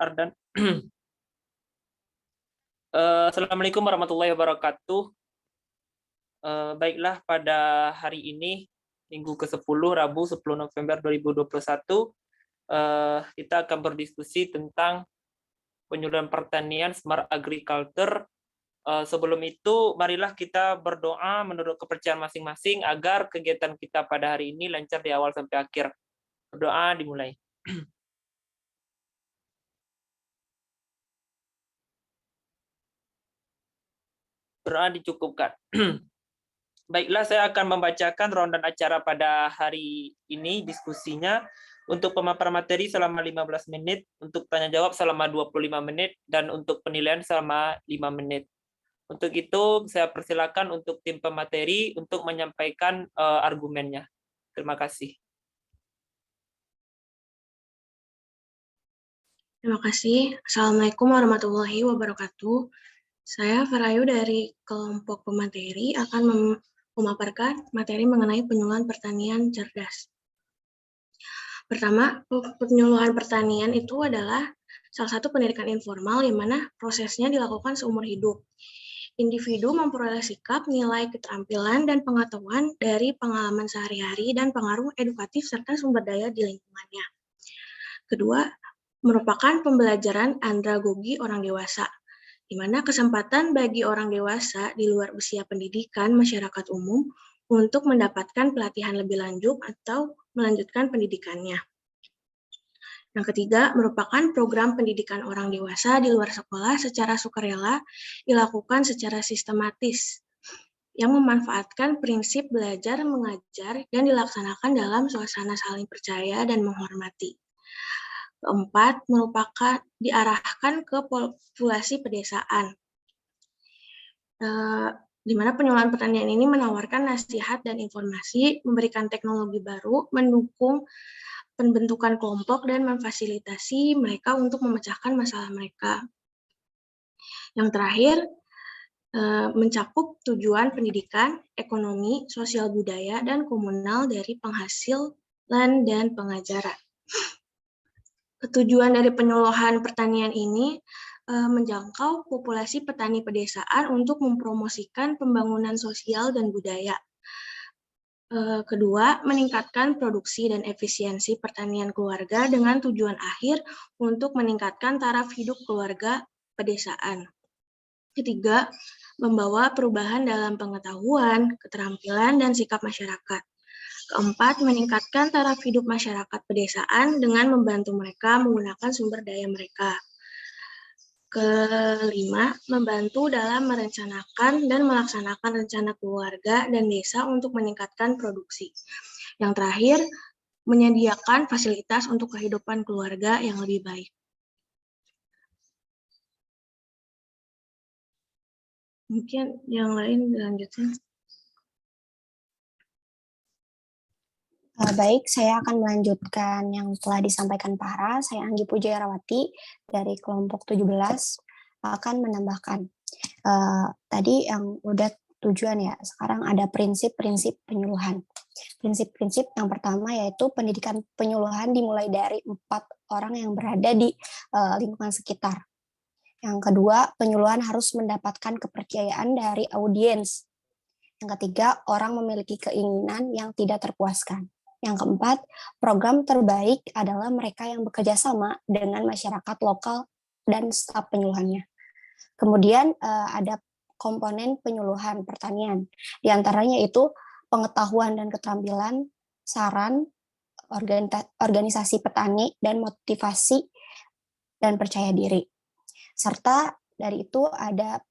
Ardan. Assalamualaikum warahmatullahi wabarakatuh. Baiklah, pada hari ini, Minggu ke-10, Rabu 10 November 2021, kita akan berdiskusi tentang penyuluhan pertanian Smart Agriculture. Sebelum itu, marilah kita berdoa menurut kepercayaan masing-masing agar kegiatan kita pada hari ini lancar di awal sampai akhir. Berdoa dimulai. Berdoa dicukupkan. Baiklah, saya akan membacakan rundown acara pada hari ini, diskusinya. Untuk pemaparan materi selama 15 menit, untuk tanya jawab selama 25 menit, dan untuk penilaian selama 5 menit. Untuk itu, saya persilakan untuk tim pemateri untuk menyampaikan argumennya. Terima kasih. Terima kasih. Assalamualaikum warahmatullahi wabarakatuh. Saya Farayu dari kelompok pemateri akan memaparkan materi mengenai penyuluhan pertanian cerdas. Pertama, penyuluhan pertanian itu adalah salah satu pendidikan informal di mana prosesnya dilakukan seumur hidup. Individu memperoleh sikap, nilai, keterampilan, dan pengetahuan dari pengalaman sehari-hari dan pengaruh edukatif serta sumber daya di lingkungannya. Kedua, merupakan pembelajaran andragogi orang dewasa, di mana kesempatan bagi orang dewasa di luar usia pendidikan masyarakat umum untuk mendapatkan pelatihan lebih lanjut atau melanjutkan pendidikannya. Yang ketiga, merupakan program pendidikan orang dewasa di luar sekolah secara sukarela dilakukan secara sistematis, yang memanfaatkan prinsip belajar mengajar dan dilaksanakan dalam suasana saling percaya dan menghormati. Keempat, merupakan diarahkan ke populasi pedesaan, di mana penyuluhan pertanian ini menawarkan nasihat dan informasi, memberikan teknologi baru, mendukung pembentukan kelompok, dan memfasilitasi mereka untuk memecahkan masalah mereka. Yang terakhir, mencakup tujuan pendidikan, ekonomi, sosial budaya, dan komunal dari penghasilan dan pengajaran. Tujuan dari penyuluhan pertanian ini menjangkau populasi petani pedesaan untuk mempromosikan pembangunan sosial dan budaya. Kedua, meningkatkan produksi dan efisiensi pertanian keluarga dengan tujuan akhir untuk meningkatkan taraf hidup keluarga pedesaan. Ketiga, membawa perubahan dalam pengetahuan, keterampilan, dan sikap masyarakat. Keempat, meningkatkan taraf hidup masyarakat pedesaan dengan membantu mereka menggunakan sumber daya mereka. Kelima, membantu dalam merencanakan dan melaksanakan rencana keluarga dan desa untuk meningkatkan produksi. Yang terakhir, menyediakan fasilitas untuk kehidupan keluarga yang lebih baik. Mungkin yang lain dilanjutkan. Baik, saya akan melanjutkan yang telah disampaikan Pak Hara. Saya Anggi Pujayarawati dari kelompok 17 akan menambahkan. Tadi yang udah tujuan ya, sekarang ada prinsip-prinsip penyuluhan. Prinsip-prinsip yang pertama yaitu pendidikan penyuluhan dimulai dari 4 orang yang berada di lingkungan sekitar. Yang kedua, penyuluhan harus mendapatkan kepercayaan dari audiens. Yang ketiga, orang memiliki keinginan yang tidak terpuaskan. Yang keempat, program terbaik adalah mereka yang bekerja sama dengan masyarakat lokal dan staf penyuluhannya. Kemudian ada komponen penyuluhan pertanian. Di antaranya itu pengetahuan dan keterampilan, saran, organisasi petani, dan motivasi dan percaya diri. Serta dari itu ada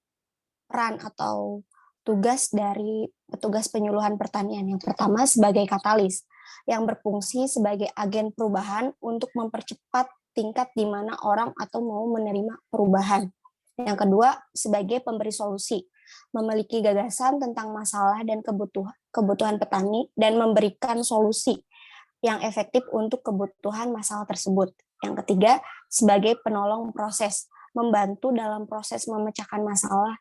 peran atau tugas dari petugas penyuluhan pertanian. Yang pertama sebagai katalis, yang berfungsi sebagai agen perubahan untuk mempercepat tingkat di mana orang atau mau menerima perubahan. Yang kedua, sebagai pemberi solusi, memiliki gagasan tentang masalah dan kebutuhan petani dan memberikan solusi yang efektif untuk kebutuhan masalah tersebut. Yang ketiga, sebagai penolong proses, membantu dalam proses memecahkan masalah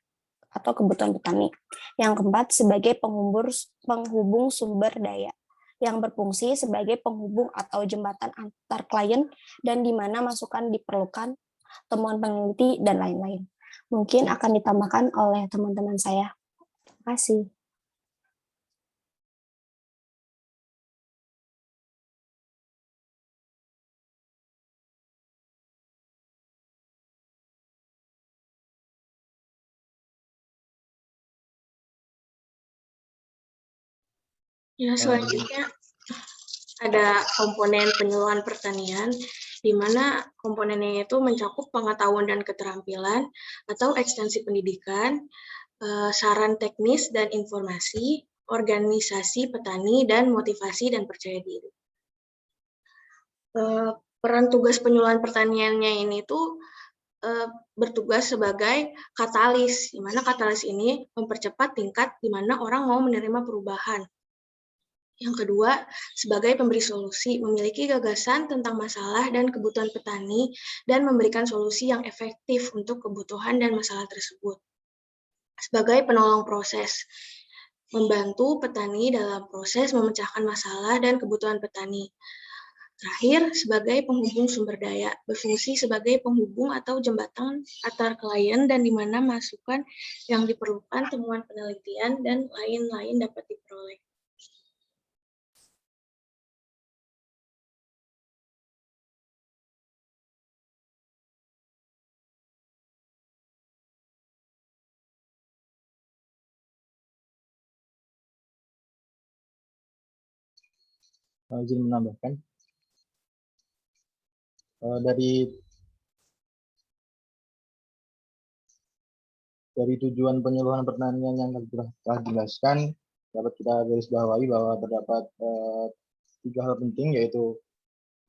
atau kebutuhan petani. Yang keempat, sebagai penghubung sumber daya, yang berfungsi sebagai penghubung atau jembatan antar klien dan di mana masukan diperlukan temuan peneliti, dan lain-lain. Mungkin akan ditambahkan oleh teman-teman saya. Terima kasih. Ya, selanjutnya ada komponen penyuluhan pertanian, di mana komponennya itu mencakup pengetahuan dan keterampilan atau ekstensi pendidikan, saran teknis dan informasi, organisasi petani, dan motivasi dan percaya diri. Peran tugas penyuluhan pertaniannya ini tuh bertugas sebagai katalis, di mana katalis ini mempercepat tingkat di mana orang mau menerima perubahan. Yang kedua, sebagai pemberi solusi, memiliki gagasan tentang masalah dan kebutuhan petani dan memberikan solusi yang efektif untuk kebutuhan dan masalah tersebut. Sebagai penolong proses, membantu petani dalam proses memecahkan masalah dan kebutuhan petani. Terakhir, sebagai penghubung sumber daya, berfungsi sebagai penghubung atau jembatan antar klien dan di mana masukan yang diperlukan, temuan penelitian, dan lain-lain dapat diperoleh. Izin menambahkan, dari tujuan penyuluhan pertanian yang telah dijelaskan, dapat kita garis bawahi bahwa terdapat 3 hal penting, yaitu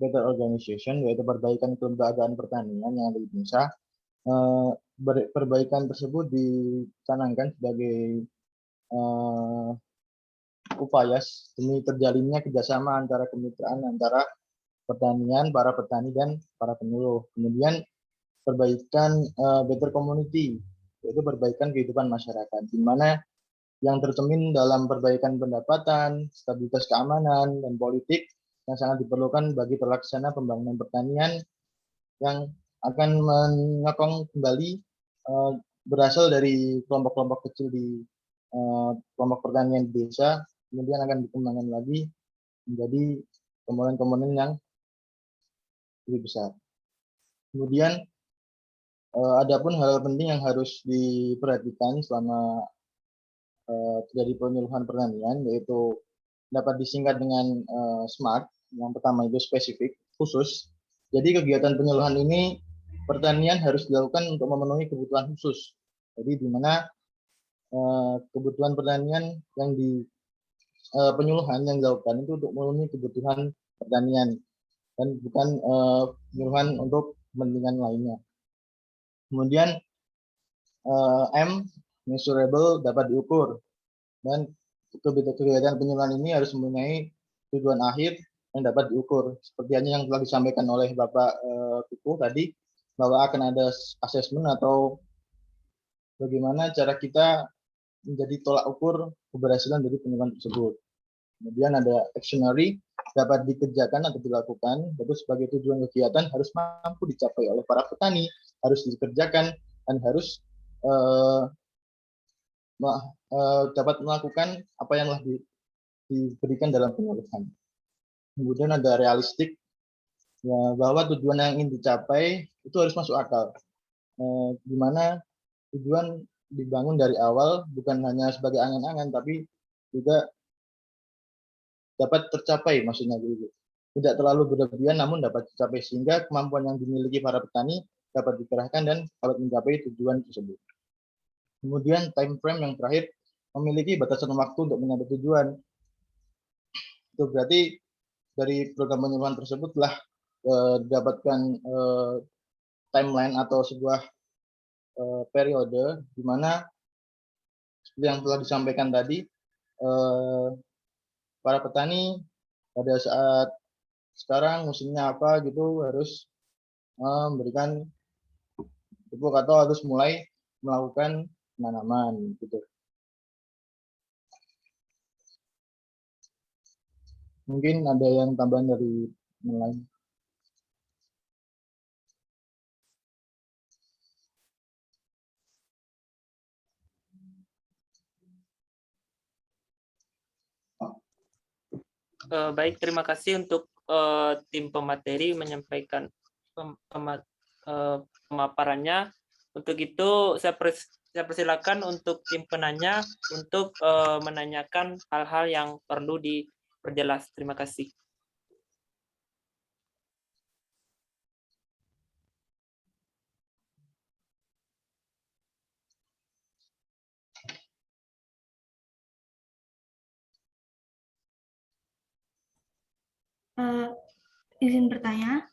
better organization, yaitu perbaikan kelembagaan pertanian yang ada di desa. Perbaikan tersebut dicanangkan sebagai upaya demi terjalinnya kerjasama antara kemitraan antara pertanian, para petani, dan para penyuluh. Kemudian perbaikan better community, yaitu perbaikan kehidupan masyarakat, di mana yang tercermin dalam perbaikan pendapatan, stabilitas keamanan, dan politik yang sangat diperlukan bagi terlaksana pembangunan pertanian yang akan menyokong kembali berasal dari kelompok-kelompok kecil di kelompok pertanian di desa, kemudian akan dikembangkan lagi menjadi komponen-komponen yang lebih besar. Kemudian adapun hal penting yang harus diperhatikan selama terjadi penyuluhan pertanian, yaitu dapat disingkat dengan SMART. Yang pertama itu spesifik, khusus. Jadi kegiatan penyuluhan ini pertanian harus dilakukan untuk memenuhi kebutuhan khusus. Jadi di mana kebutuhan pertanian yang penyuluhan yang dilakukan itu untuk memenuhi kebutuhan pertanian dan bukan penyuluhan untuk kepentingan lainnya. Kemudian M, measurable, dapat diukur, dan kegiatan penyuluhan ini harus mempunyai tujuan akhir yang dapat diukur. Seperti yang telah disampaikan oleh Bapak Kuku tadi, bahwa akan ada asesmen atau bagaimana cara kita menjadi tolak ukur keberhasilan dari penyuluhan tersebut. Kemudian ada actionary, dapat dikerjakan atau dilakukan, yaitu sebagai tujuan kegiatan harus mampu dicapai oleh para petani, harus dikerjakan, dan harus dapat melakukan apa yang telah diberikan dalam penyuluhan. Kemudian ada realistik, ya, bahwa tujuan yang ingin dicapai itu harus masuk akal, di mana tujuan dibangun dari awal bukan hanya sebagai angan-angan, tapi juga dapat tercapai, maksudnya gitu. Tidak terlalu berlebihan namun dapat tercapai, sehingga kemampuan yang dimiliki para petani dapat dikerahkan dan dapat mencapai tujuan tersebut. Kemudian time frame yang terakhir, memiliki batasan waktu untuk mencapai tujuan. Itu berarti dari program penyuluhan tersebut telah didapatkan timeline atau sebuah periode di mana seperti yang telah disampaikan tadi, para petani pada saat sekarang musimnya apa gitu harus memberikan pupuk atau harus mulai melakukan penanaman gitu. Mungkin ada yang tambahan dari yang lain. Baik, terima kasih untuk tim pemateri menyampaikan pemaparannya. Untuk itu saya persilakan untuk tim penanya untuk menanyakan hal-hal yang perlu diperjelas. Terima kasih. Izin bertanya.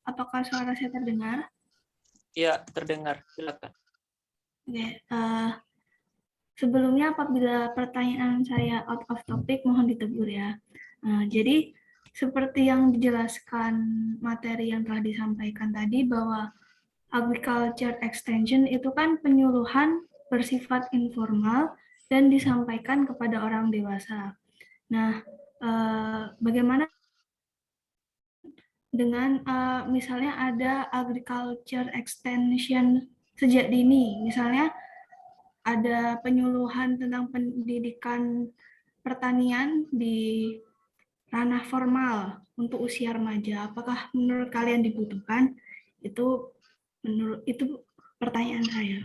Apakah suara saya terdengar? Ya, terdengar. Silakan. Oke. Sebelumnya apabila pertanyaan saya out of topic, mohon ditegur ya. Jadi seperti yang dijelaskan materi yang telah disampaikan tadi bahwa agriculture extension itu kan penyuluhan bersifat informal dan disampaikan kepada orang dewasa. Nah, bagaimana dengan misalnya ada agriculture extension sejak dini, misalnya ada penyuluhan tentang pendidikan pertanian di ranah formal untuk usia remaja. Apakah menurut kalian dibutuhkan? Itu pertanyaan saya.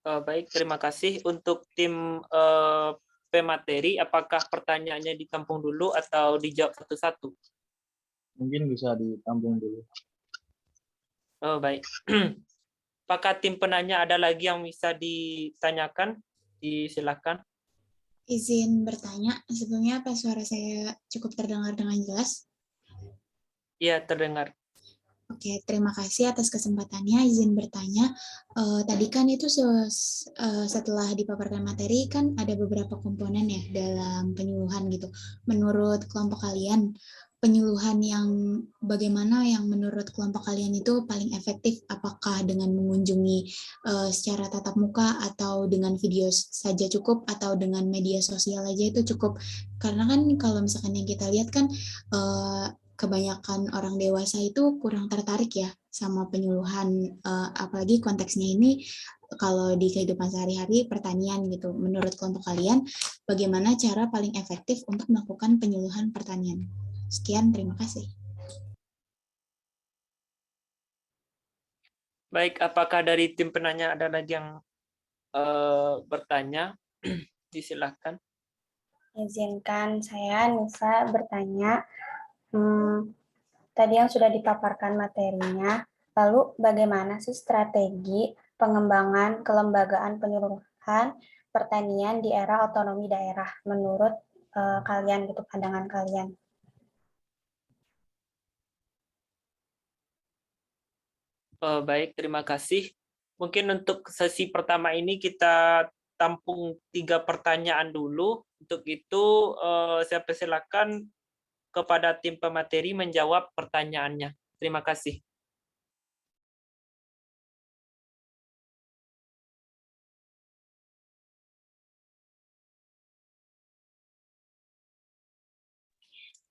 Baik, terima kasih. Untuk tim pemateri, apakah pertanyaannya ditampung dulu atau dijawab satu-satu? Mungkin bisa ditampung dulu. Baik. Apakah tim penanya ada lagi yang bisa ditanyakan? Silakan. Izin bertanya, sebelumnya apa suara saya cukup terdengar dengan jelas? Iya, terdengar. Oke, terima kasih atas kesempatannya. Izin bertanya, tadi kan itu setelah dipaparkan materi kan ada beberapa komponen ya dalam penyuluhan gitu. Menurut kelompok kalian, penyuluhan yang bagaimana yang menurut kelompok kalian itu paling efektif? Apakah dengan mengunjungi secara tatap muka atau dengan video saja cukup atau dengan media sosial aja itu cukup? Karena kan kalau misalkan yang kita lihat kan kebanyakan orang dewasa itu kurang tertarik ya sama penyuluhan, apalagi konteksnya ini kalau di kehidupan sehari-hari pertanian gitu. Menurut kelompok kalian, bagaimana cara paling efektif untuk melakukan penyuluhan pertanian? Sekian, terima kasih. Baik, apakah dari tim penanya ada lagi yang bertanya? Silakan. Izinkan saya, Nisa, bertanya. Tadi yang sudah dipaparkan materinya, lalu bagaimana sih strategi pengembangan kelembagaan penyuluhan pertanian di era otonomi daerah menurut kalian gitu, pandangan kalian? Baik, terima kasih. Mungkin untuk sesi pertama ini kita tampung 3 pertanyaan dulu. Untuk itu saya persilakan kepada tim pemateri menjawab pertanyaannya. Terima kasih.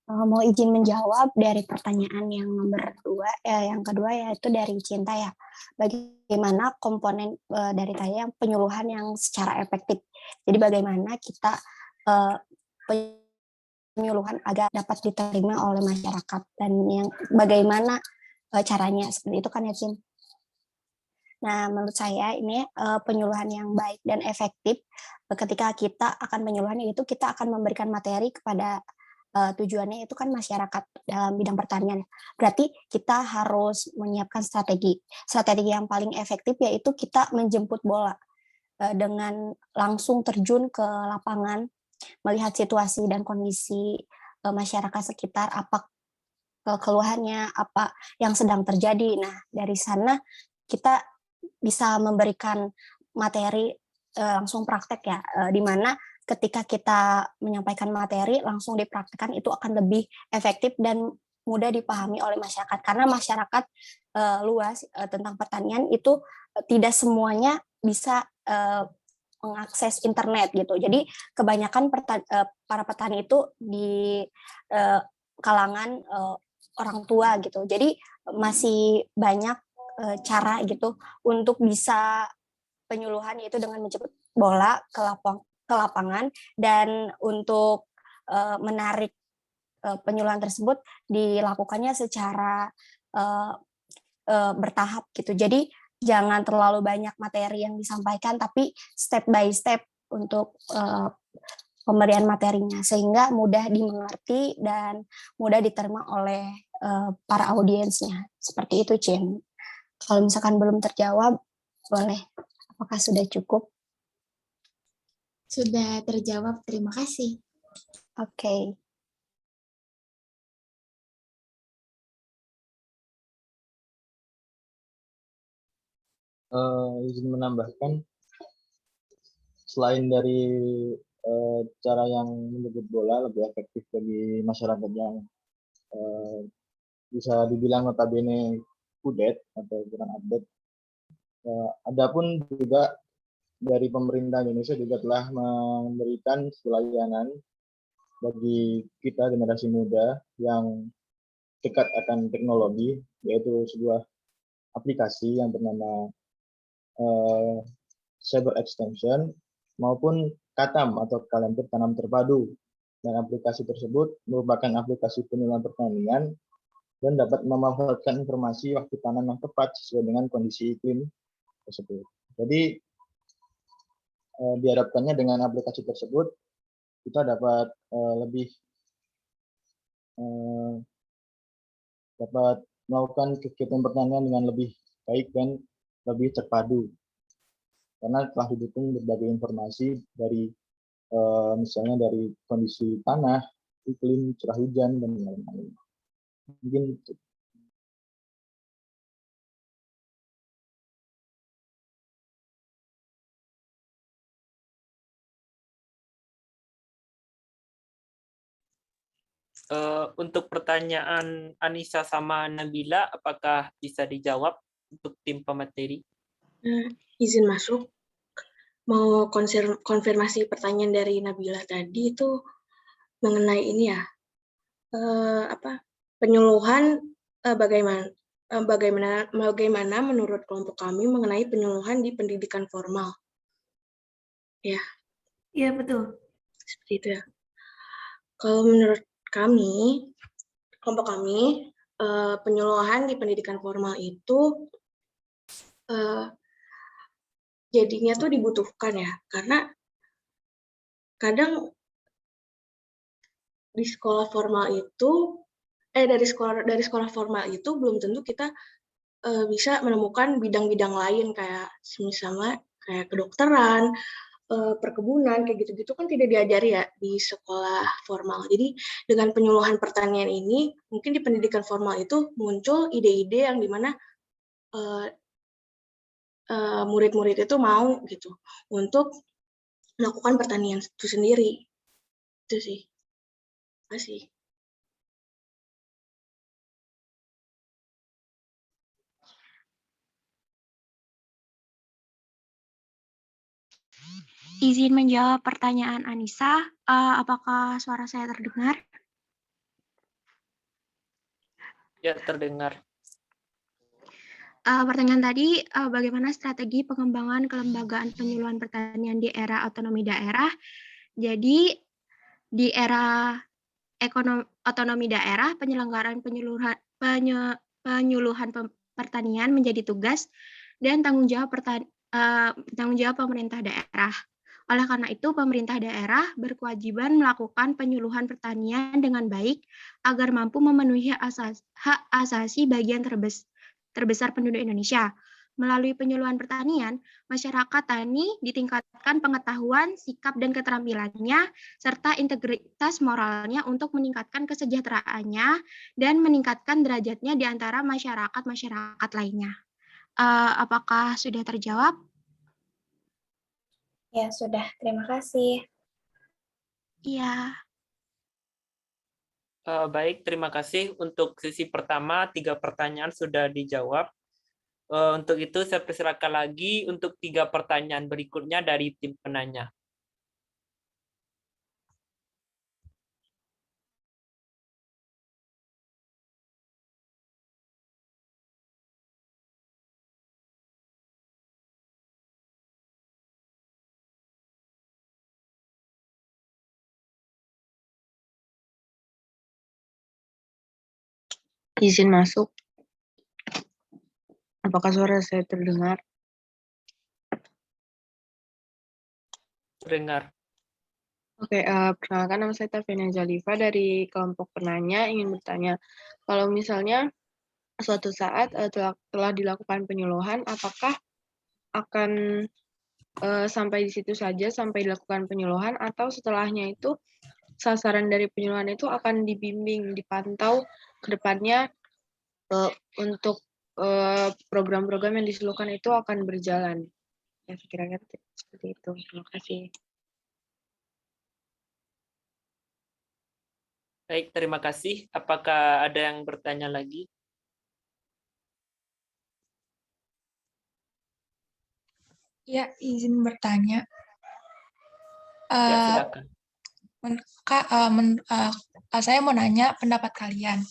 Mau izin menjawab dari pertanyaan yang nomor 2, yang kedua yaitu dari Cinta ya. Bagaimana komponen dari tadi yang penyuluhan yang secara efektif. Jadi bagaimana kita penyuluhan agar dapat diterima oleh masyarakat dan yang bagaimana caranya seperti itu kan ya Cin. Nah, menurut saya ini penyuluhan yang baik dan efektif ketika kita akan penyuluhan itu kita akan memberikan materi kepada tujuannya itu kan masyarakat dalam bidang pertanian. Berarti kita harus menyiapkan strategi. Strategi yang paling efektif yaitu kita menjemput bola dengan langsung terjun ke lapangan, melihat situasi dan kondisi masyarakat sekitar, apa keluhannya, apa yang sedang terjadi. Nah, dari sana kita bisa memberikan materi langsung praktek ya, di mana ketika kita menyampaikan materi langsung dipraktikkan itu akan lebih efektif dan mudah dipahami oleh masyarakat karena masyarakat luas tentang pertanian itu tidak semuanya bisa mengakses internet gitu. Jadi kebanyakan para petani itu di kalangan orang tua gitu. Jadi masih banyak cara gitu untuk bisa penyuluhan, yaitu dengan menjemput bola ke lapangan, dan untuk menarik penyuluhan tersebut dilakukannya secara bertahap gitu. Jadi jangan terlalu banyak materi yang disampaikan, tapi step by step untuk pemberian materinya, sehingga mudah dimengerti dan mudah diterima oleh para audiensnya. Seperti itu, Cin. Kalau misalkan belum terjawab, boleh. Apakah sudah cukup? Sudah terjawab, terima kasih. Oke. Izin menambahkan, selain dari cara yang menjemput bola lebih efektif bagi masyarakat yang bisa dibilang notabene kudet atau kurang update, adapun juga dari pemerintah Indonesia juga telah memberikan pelayanan bagi kita generasi muda yang dekat akan teknologi, yaitu sebuah aplikasi yang bernama Cyber Extension maupun Katam atau kalender tanam terpadu. Dan aplikasi tersebut merupakan aplikasi penyuluhan pertanian dan dapat memanfaatkan informasi waktu tanam yang tepat sesuai dengan kondisi iklim tersebut. Jadi diharapkannya dengan aplikasi tersebut kita dapat dapat melakukan kegiatan pertanian dengan lebih baik dan lebih terpadu, karena telah didukung berbagai informasi dari misalnya dari kondisi tanah, iklim, curah hujan, dan lain-lain. Mungkin untuk pertanyaan Anissa sama Nabila, apakah bisa dijawab untuk tim pemateri? Izin masuk. Mau konfirmasi pertanyaan dari Nabila tadi itu mengenai ini ya, penyuluhan bagaimana menurut kelompok kami mengenai penyuluhan di pendidikan formal. Ya. Iya, betul. Seperti itu ya. Kalau menurut kami, kelompok kami, penyuluhan di pendidikan formal itu jadinya tuh dibutuhkan ya, karena kadang di sekolah formal itu dari sekolah formal itu belum tentu kita bisa menemukan bidang-bidang lain kayak misalnya kayak kedokteran, perkebunan, kayak gitu-gitu kan tidak diajari ya di sekolah formal. Jadi dengan penyuluhan pertanian ini mungkin di pendidikan formal itu muncul ide-ide yang dimana murid-murid itu mau gitu untuk melakukan pertanian itu sendiri. Itu sih. Terima kasih. Izin menjawab pertanyaan Anissa, apakah suara saya terdengar? Ya, terdengar. Pertanyaan tadi, bagaimana strategi pengembangan kelembagaan penyuluhan pertanian di era otonomi daerah? Jadi, di era otonomi daerah, penyelenggaraan penyuluhan pertanian menjadi tugas dan tanggung jawab pemerintah daerah. Oleh karena itu, pemerintah daerah berkewajiban melakukan penyuluhan pertanian dengan baik agar mampu memenuhi hak asasi bagian terbesar penduduk Indonesia. Melalui penyuluhan pertanian, masyarakat tani ditingkatkan pengetahuan, sikap, dan keterampilannya, serta integritas moralnya untuk meningkatkan kesejahteraannya dan meningkatkan derajatnya di antara masyarakat lainnya. Apakah sudah terjawab? Ya, sudah. Terima kasih. Iya. Baik, terima kasih. Untuk sesi pertama, 3 pertanyaan sudah dijawab. Untuk itu, saya persilakan lagi untuk 3 pertanyaan berikutnya dari tim penanya. Izin masuk. Apakah suara saya terdengar? Dengar. Oke, perkenalkan nama saya Taviana Zalifa dari kelompok penanya ingin bertanya, kalau misalnya suatu saat telah dilakukan penyuluhan, apakah akan sampai di situ saja sampai dilakukan penyuluhan atau setelahnya itu sasaran dari penyuluhan itu akan dibimbing, dipantau ke depannya untuk program-program yang disuruhkan itu akan berjalan. Ya, kira-kira seperti itu. Terima kasih. Baik, terima kasih. Apakah ada yang bertanya lagi? Ya, izin bertanya. Ya, silakan. Saya mau nanya pendapat kalian.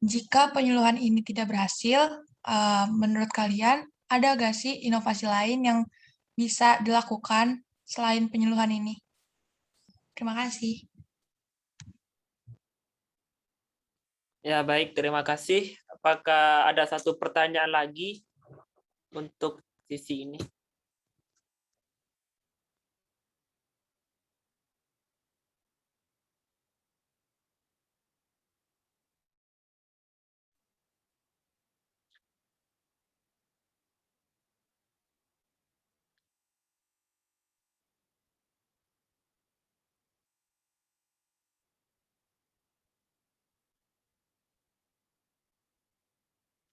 Jika penyuluhan ini tidak berhasil, menurut kalian ada nggak sih inovasi lain yang bisa dilakukan selain penyuluhan ini? Terima kasih. Ya, baik, terima kasih. Apakah ada satu pertanyaan lagi untuk sisi ini?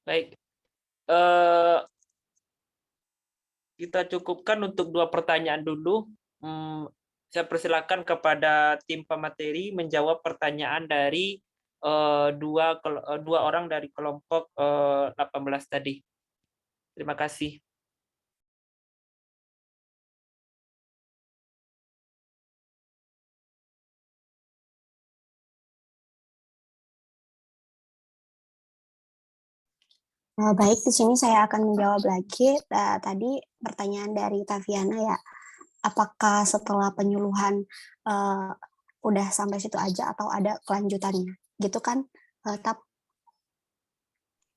Baik, kita cukupkan untuk 2 pertanyaan dulu. Saya persilakan kepada tim pemateri menjawab pertanyaan dari dua orang dari kelompok 18 tadi. Terima kasih. Baik, di sini saya akan menjawab lagi tadi pertanyaan dari Taviana ya. Apakah setelah penyuluhan udah sampai situ aja atau ada kelanjutannya? Gitu kan, Tap?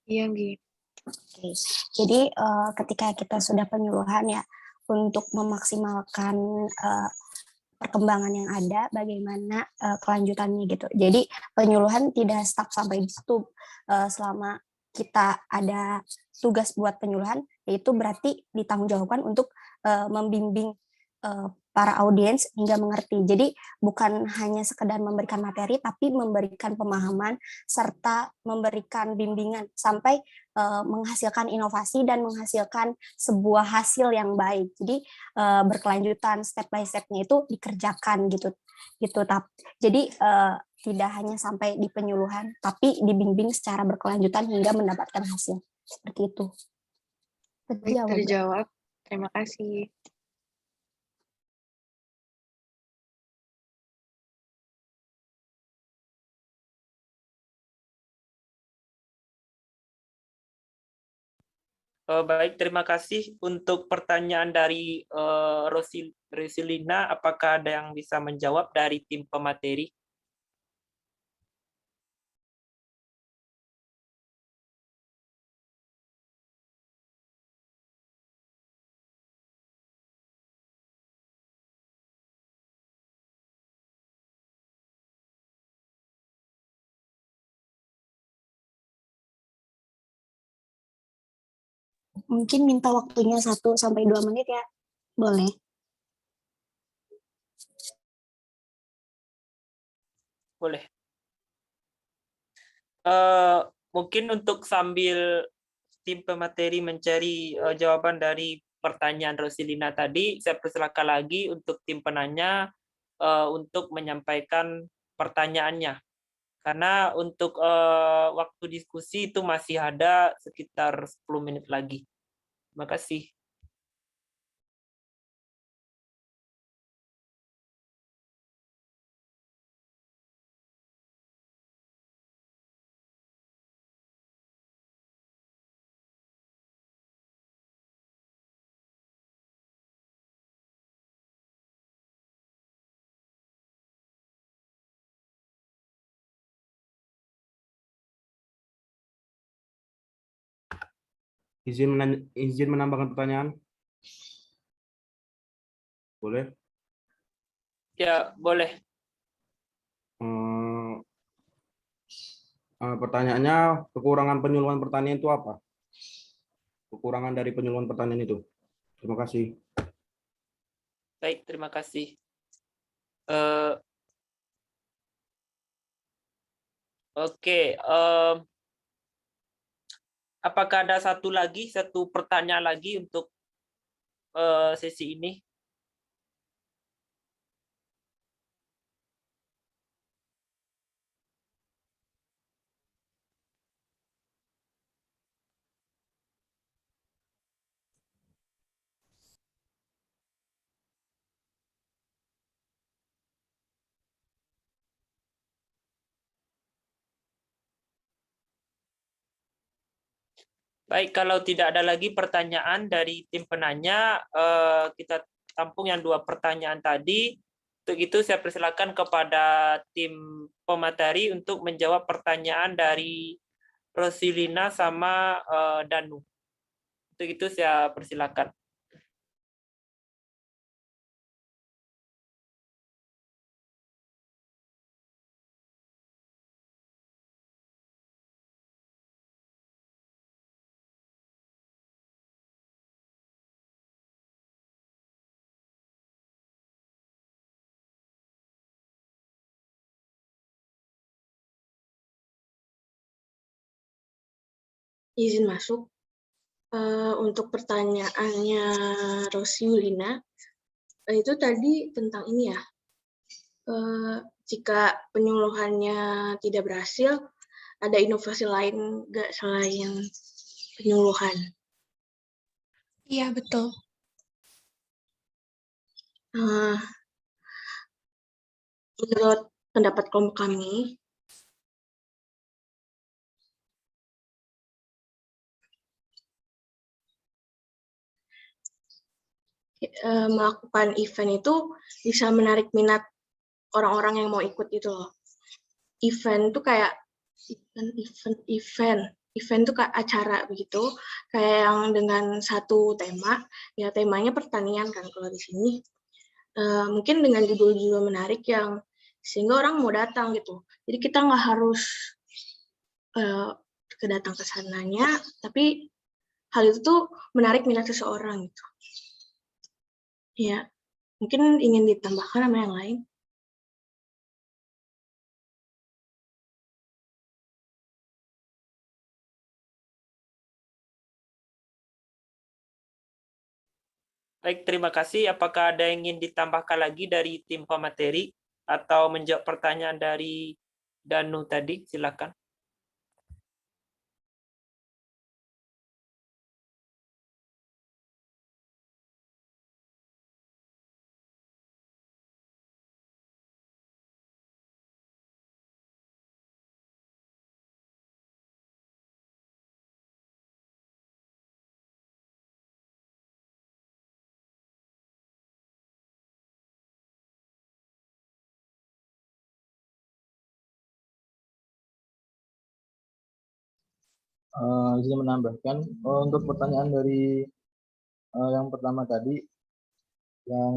Iya, gitu. Oke. Jadi ketika kita sudah penyuluhan ya, untuk memaksimalkan perkembangan yang ada, bagaimana kelanjutannya gitu. Jadi penyuluhan tidak stuck sampai di situ. Selama kita ada tugas buat penyuluhan, yaitu berarti ditanggungjawabkan untuk membimbing para audiens hingga mengerti. Jadi bukan hanya sekedar memberikan materi, tapi memberikan pemahaman serta memberikan bimbingan sampai menghasilkan inovasi dan menghasilkan sebuah hasil yang baik. Jadi berkelanjutan step by step-nya itu dikerjakan gitu. Jadi tidak hanya sampai di penyuluhan, tapi dibimbing secara berkelanjutan hingga mendapatkan hasil. Seperti itu. Baik, terjawab. Terima kasih. Baik, terima kasih untuk pertanyaan dari Rosilina. Apakah ada yang bisa menjawab dari tim pemateri? Mungkin minta waktunya 1-2 menit ya, boleh? Boleh. Mungkin untuk sambil tim pemateri mencari jawaban dari pertanyaan Rosilina tadi, saya persilakan lagi untuk tim penanya untuk menyampaikan pertanyaannya. Karena untuk waktu diskusi itu masih ada sekitar 10 menit lagi. Terima kasih. Izin menambahkan pertanyaan? Boleh? Ya, boleh. Pertanyaannya, kekurangan penyuluhan pertanian itu apa? Kekurangan dari penyuluhan pertanian itu. Terima kasih. Baik, terima kasih. Oke, apakah ada satu pertanyaan lagi untuk sesi ini? Baik, kalau tidak ada lagi pertanyaan dari tim penanya, kita tampung yang 2 pertanyaan tadi. Untuk itu saya persilakan kepada tim pemateri untuk menjawab pertanyaan dari Rosilina sama Danu. Untuk itu saya persilakan. Izin masuk. Untuk pertanyaannya Rosyulina, itu tadi tentang ini ya, jika penyuluhannya tidak berhasil, ada inovasi lain nggak selain penyuluhan? Iya, betul. Menurut pendapat kelompok kami, melakukan event itu bisa menarik minat orang-orang yang mau ikut itu loh. Event tuh kayak event tuh kayak acara begitu, kayak yang dengan satu tema, ya temanya pertanian kan kalau di sini. Mungkin dengan judul-judul menarik yang sehingga orang mau datang gitu. Jadi kita nggak harus kedatang ke sananya, tapi hal itu tuh menarik minat seseorang gitu. Ya, mungkin ingin ditambahkan sama yang lain. Baik, terima kasih. Apakah ada yang ingin ditambahkan lagi dari tim pemateri atau menjawab pertanyaan dari Danu tadi? Silakan. Izin menambahkan untuk pertanyaan dari yang pertama tadi, yang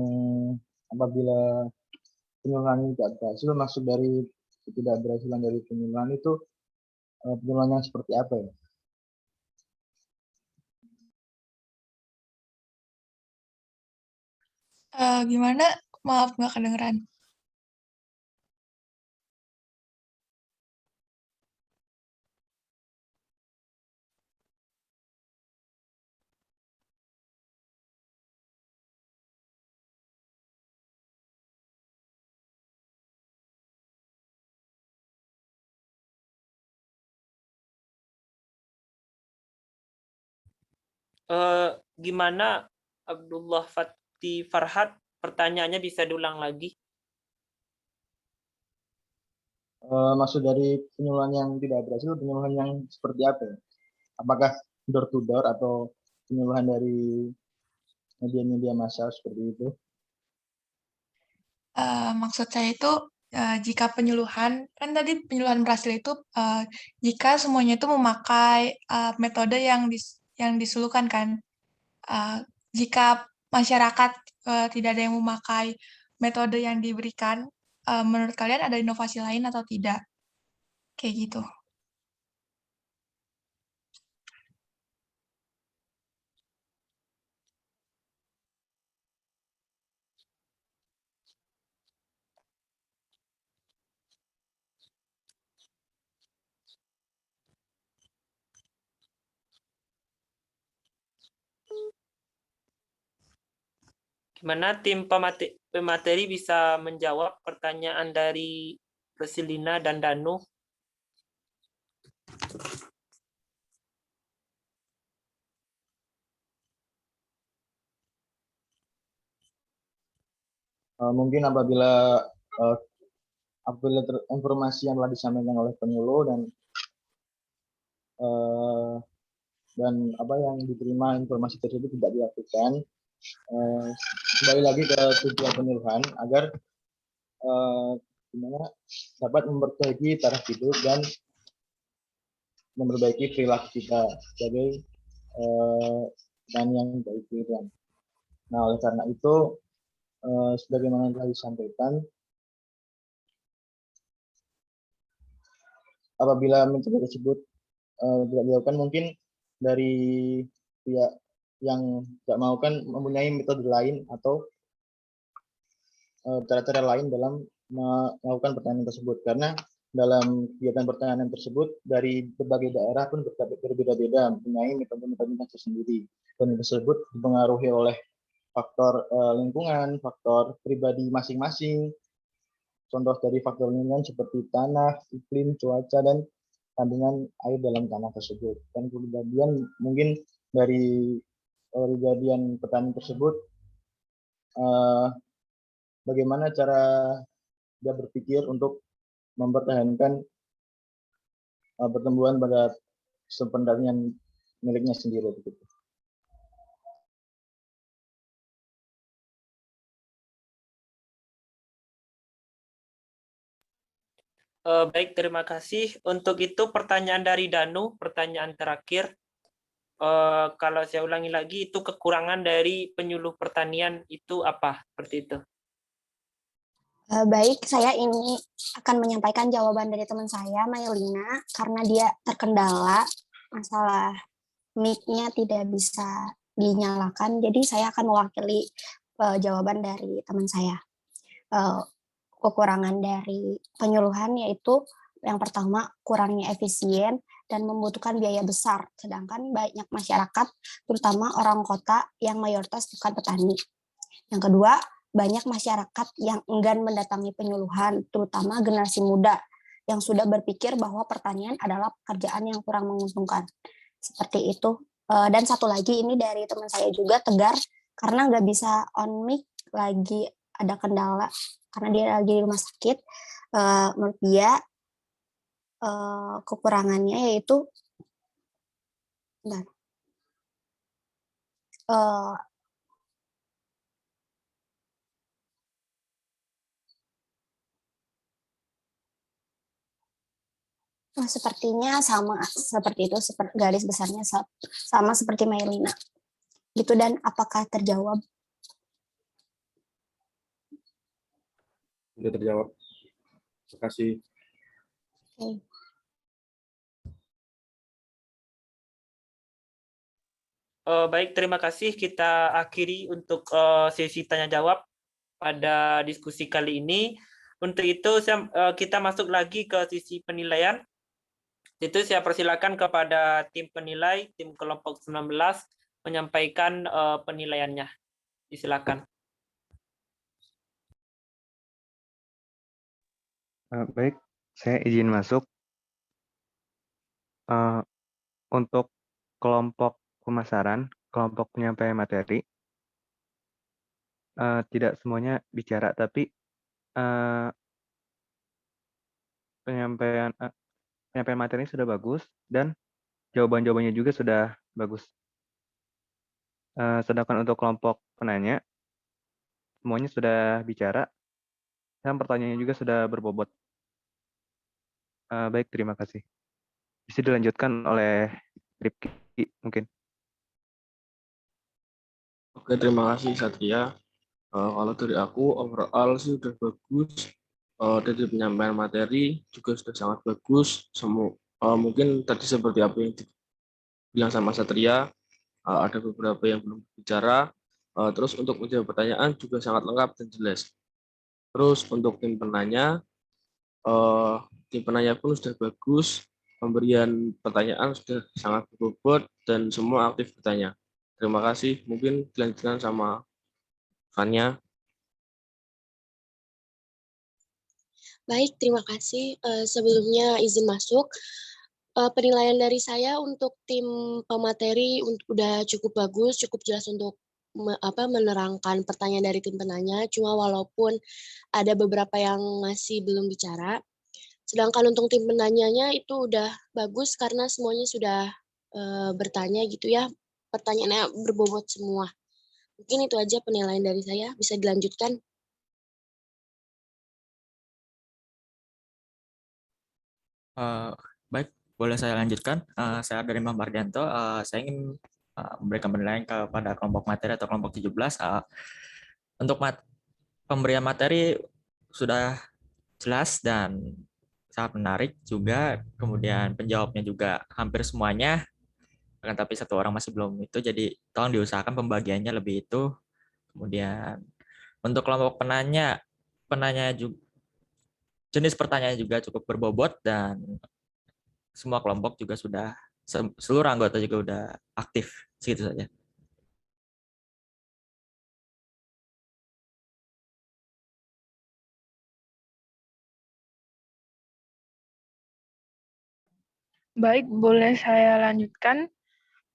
apabila penyuluhan ini tidak berhasil, maksud dari ketidakberhasilan dari penyuluhan itu penyuluhan yang seperti apa ya? Gimana? Maaf, nggak kedengeran. Gimana Abdullah Fatih Farhat? Pertanyaannya bisa diulang lagi. Maksud dari penyuluhan yang tidak berhasil, penyuluhan yang seperti apa ya? Apakah door to door atau penyuluhan dari media-media massa seperti itu? Maksud saya itu jika penyuluhan, kan tadi penyuluhan berhasil itu jika semuanya itu memakai metode yang yang disuluhkan kan. Jika masyarakat tidak ada yang memakai metode yang diberikan, menurut kalian ada inovasi lain atau tidak? Kayak gitu. Gimana tim pemateri bisa menjawab pertanyaan dari Rosilina dan Danu? Mungkin apabila informasi yang telah disampaikan oleh penyuluh dan apa yang diterima informasi tersebut tidak dilakukan, kembali lagi ke tujuan penyuluhan agar gimana dapat memperbaiki taraf hidup dan memperbaiki perilaku kita sebagai petani yang baik. Nah, oleh karena itu, sebagaimana yang telah disampaikan, apabila metode tersebut tidak dilakukan, mungkin dari pihak yang tidak mau kan mempunyai metode lain atau cara-cara lain dalam melakukan pertanian tersebut, karena dalam kegiatan pertanian tersebut dari berbagai daerah pun berbeda-beda mempunyai metode-metode tersendiri, dan tersebut dipengaruhi oleh faktor lingkungan, faktor pribadi masing-masing. Contoh dari faktor lingkungan seperti tanah, iklim, cuaca, dan kandungan air dalam tanah tersebut. Dan kemudian mungkin dari kejadian petani tersebut, bagaimana cara dia berpikir untuk mempertahankan pertumbuhan pada sependakian miliknya sendiri. Begitu. Baik, terima kasih. Untuk itu pertanyaan dari Danu, pertanyaan terakhir. Kalau saya ulangi lagi, itu kekurangan dari penyuluh pertanian itu apa? Seperti itu. Baik, saya ini akan menyampaikan jawaban dari teman saya, Maylina, karena dia terkendala masalah mic-nya tidak bisa dinyalakan, jadi saya akan mewakili jawaban dari teman saya. Kekurangan dari penyuluhan yaitu yang pertama, kurangnya efisien dan membutuhkan biaya besar, sedangkan banyak masyarakat, terutama orang kota yang mayoritas bukan petani. Yang kedua, banyak masyarakat yang enggan mendatangi penyuluhan, terutama generasi muda yang sudah berpikir bahwa pertanian adalah pekerjaan yang kurang menguntungkan. Seperti itu. Dan satu lagi, ini dari teman saya juga, Tegar, karena nggak bisa on mic, lagi ada kendala, karena dia lagi di rumah sakit. Menurut dia, kekurangannya yaitu sepertinya sama seperti itu, garis besarnya sama seperti Maylina. Gitu, dan apakah terjawab? Sudah terjawab. Terima kasih. Okay. Baik, terima kasih. Kita akhiri untuk sesi tanya jawab pada diskusi kali ini. Untuk itu kita masuk lagi ke sisi penilaian. Itu saya persilakan kepada tim penilai, tim kelompok 19 menyampaikan penilaiannya. Silakan. Baik, saya izin masuk. Untuk kelompok pemasaran, kelompok penyampaian materi, tidak semuanya bicara, tapi penyampaian materi sudah bagus dan jawaban-jawabannya juga sudah bagus. Sedangkan untuk kelompok penanya, semuanya sudah bicara dan pertanyaannya juga sudah berbobot. Baik, terima kasih. Bisa dilanjutkan oleh Rifki mungkin. Oke, terima kasih Satria. Kalau dari aku overall sih udah bagus. Dari penyampaian materi juga sudah sangat bagus. Mungkin tadi seperti apa yang dibilang sama Satria, ada beberapa yang belum bicara. Terus untuk menjawab pertanyaan juga sangat lengkap dan jelas. Terus untuk tim penanya pun sudah bagus. Pemberian pertanyaan sudah sangat berbobot dan semua aktif bertanya. Terima kasih. Mungkin dilanjutkan sama Fania. Baik, terima kasih. Sebelumnya izin masuk. Penilaian dari saya untuk tim pemateri udah cukup bagus, cukup jelas untuk menerangkan pertanyaan dari tim penanya. Cuma walaupun ada beberapa yang masih belum bicara. Sedangkan untuk tim penanyanya itu udah bagus karena semuanya sudah bertanya gitu ya. Pertanyaannya berbobot semua. Mungkin itu aja penilaian dari saya. Bisa dilanjutkan. Baik, boleh saya lanjutkan. Saya dari Mbak Mardianto. Saya ingin memberikan penilaian kepada kelompok materi atau kelompok 17. Untuk pemberian materi sudah jelas dan sangat menarik juga. Kemudian penjawabnya juga hampir semuanya. Akan tapi satu orang masih belum itu. Jadi tolong diusahakan pembagiannya lebih itu. Kemudian untuk kelompok penanya juga jenis pertanyaan juga cukup berbobot dan semua kelompok juga sudah, seluruh anggota juga sudah aktif. Segitu saja. Baik, boleh saya lanjutkan.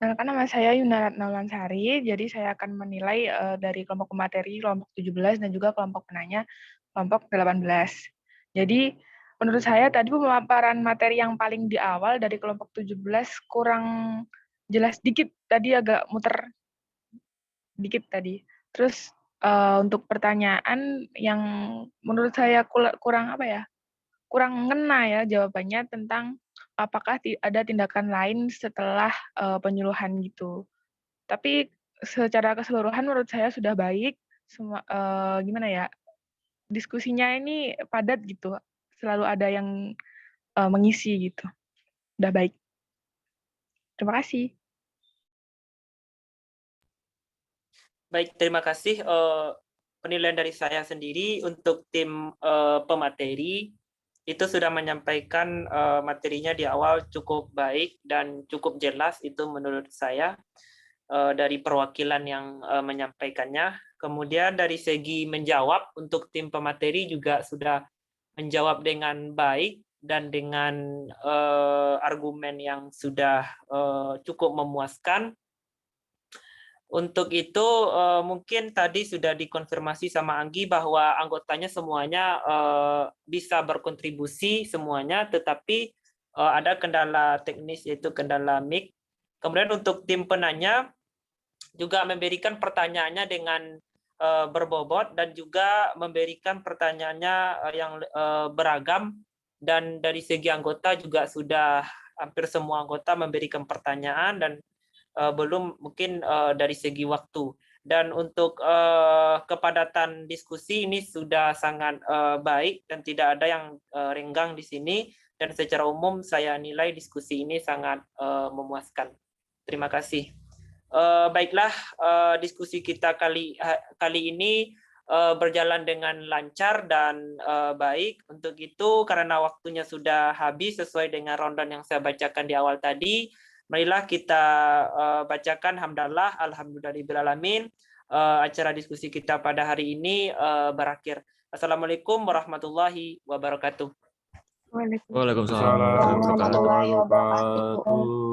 Perkenalkan, nama saya Yuna Ratnawlansari, jadi saya akan menilai dari kelompok pemateri, kelompok 17, dan juga kelompok penanya, kelompok 18. Jadi, menurut saya tadi pemaparan materi yang paling di awal dari kelompok 17 kurang jelas dikit, tadi agak muter dikit tadi. Terus untuk pertanyaan yang menurut saya kurang ngena ya jawabannya tentang apakah ada tindakan lain setelah penyuluhan gitu. Tapi secara keseluruhan menurut saya sudah baik. Gimana ya? Diskusinya ini padat gitu. Selalu ada yang mengisi gitu. Udah baik. Terima kasih. Baik, terima kasih. Penilaian dari saya sendiri untuk tim pemateri itu sudah menyampaikan materinya di awal cukup baik dan cukup jelas itu menurut saya dari perwakilan yang menyampaikannya. Kemudian dari segi menjawab untuk tim pemateri juga sudah menjawab dengan baik dan dengan argumen yang sudah cukup memuaskan. Untuk itu mungkin tadi sudah dikonfirmasi sama Anggi bahwa anggotanya semuanya bisa berkontribusi semuanya, tetapi ada kendala teknis yaitu kendala mic. Kemudian untuk tim penanya juga memberikan pertanyaannya dengan berbobot dan juga memberikan pertanyaannya yang beragam, dan dari segi anggota juga sudah hampir semua anggota memberikan pertanyaan dan belum mungkin dari segi waktu. Dan untuk kepadatan diskusi ini sudah sangat baik dan tidak ada yang renggang di sini, dan secara umum saya nilai diskusi ini sangat memuaskan. Terima kasih. Baiklah, diskusi kita kali ini berjalan dengan lancar dan baik. Untuk itu, karena waktunya sudah habis sesuai dengan rundown yang saya bacakan di awal tadi, marilah kita bacakan hamdalah, alhamdulillahirrahmanirrahim. Acara diskusi kita pada hari ini berakhir. Assalamualaikum warahmatullahi wabarakatuh. Waalaikumsalam warahmatullahi wabarakatuh.